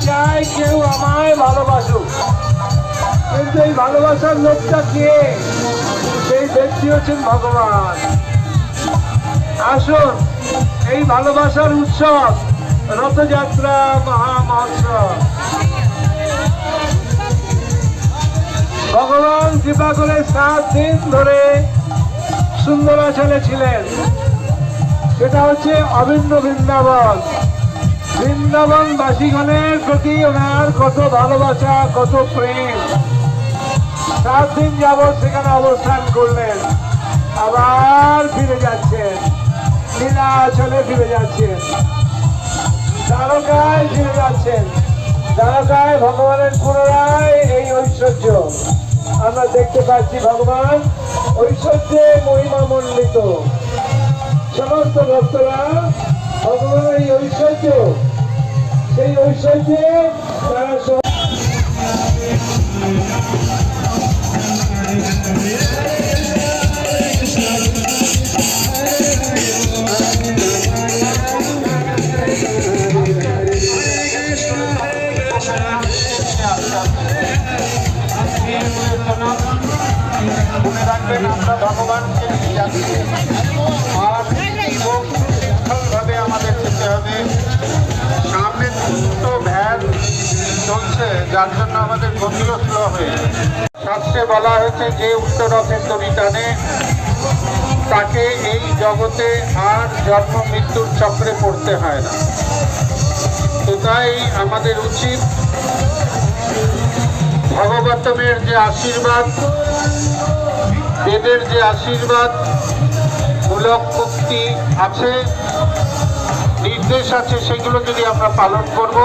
চাই কেউ আমায় ভালোবাসুক, কিন্তু এই ভালোবাসার লোকটা কে? সেই ব্যক্তি হচ্ছেন ভগবান। আসুন এই ভালোবাসার উৎসব রথযাত্রা মহোৎসব। ভগবান কৃপা করে 7 দিন ধরে সুন্দরাচলে ছিলেন। এটা হচ্ছে অভিন্ন বৃন্দাবন। বৃন্দাবনবাসীগণের প্রতি ওনার কত ভালোবাসা, কত প্রেম। 7 দিন যাবৎ সেখানে অবস্থান করলেন, আবার ফিরে যাচ্ছেন, নীলাচলে ফিরে যাচ্ছেন, দ্বারকায় ফিরে যাচ্ছেন। দ্বারকায় ভগবানের পুনরায় এই ঐশ্বর্য আমরা দেখতে পাচ্ছি। ভগবান ঐশ্বর্যে মহিমা মণ্ডিত। সমস্ত ভক্তরা ভগবানের এই ঐশ্বর্য, সেই ঐশ্বর্যে তারা মনে রাখবেন আমরা ভগবানকে নিয়ে যাচ্ছি, আর শৃঙ্খলভাবে আমাদের যেতে হবে। সামনে দুটো ভ্যান চলছে, যার জন্য আমাদের গতিও স্লো হয়ে। শাস্ত্রে বলা হয়েছে যে উত্তরথের দড়ি টানে তাকে এই জগতে আর জন্ম মৃত্যুর চক্রে পড়তে হয় না। তো তাই আমাদের উচিত ভগবতমের যে আশীর্বাদ, বেদের যে আশীর্বাদ মূলক মুক্তি আছে, নির্দেশ আছে, সেগুলো যদি আমরা পালন করব,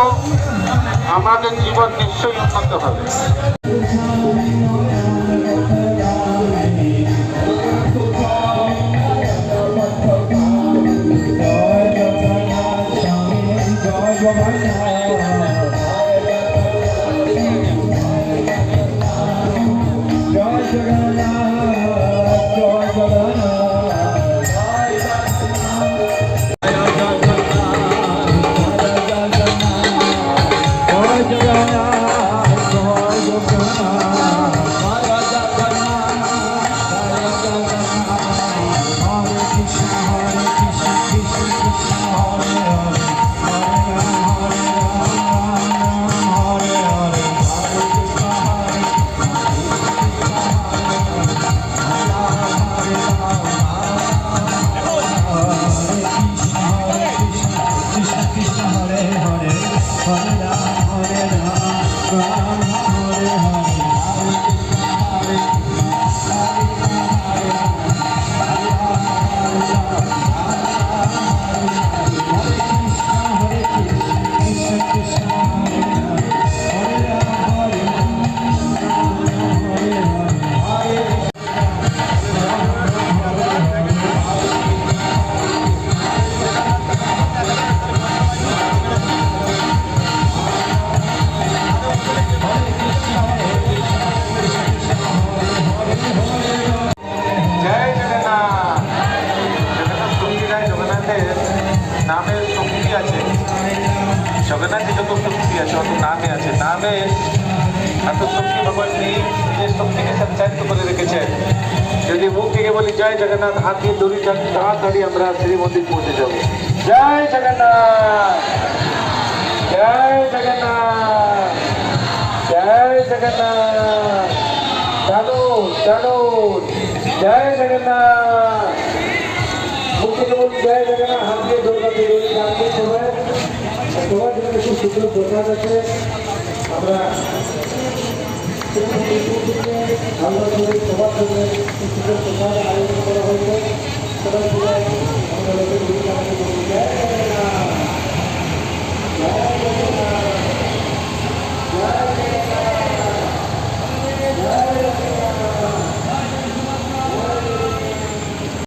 আমাদের জীবন নিশ্চয়ই উন্নত হবে। নামের শক্তি আছে, জগন্নাথের যত শক্তি আছে অত নামে আছে। নামে এত শক্তি ভগবান নিজের শক্তিকে সঞ্চারিত করে রেখেছেন। যদি মুখ থেকে বলি জয় জগন্নাথ, হাত দিয়ে দড়ি হাত দাঁড়িয়ে আমরা শ্রী মন্দির পৌঁছে যাবো। জয় জগন্নাথ, জয় জগন্নাথ, জয় জগন্নাথ, টানুন টানুন, জয় জগন্নাথ। মুখে কেবল জয় জগন্নাথ, হাত দিয়ে দৌড়া দিয়ে টানতে সবাই সবার জন্য খুব সুন্দর প্রসাদ আছে। আমরা সবার জন্য সুন্দর প্রসাদ আয়োজন করা হয়েছে। সবাই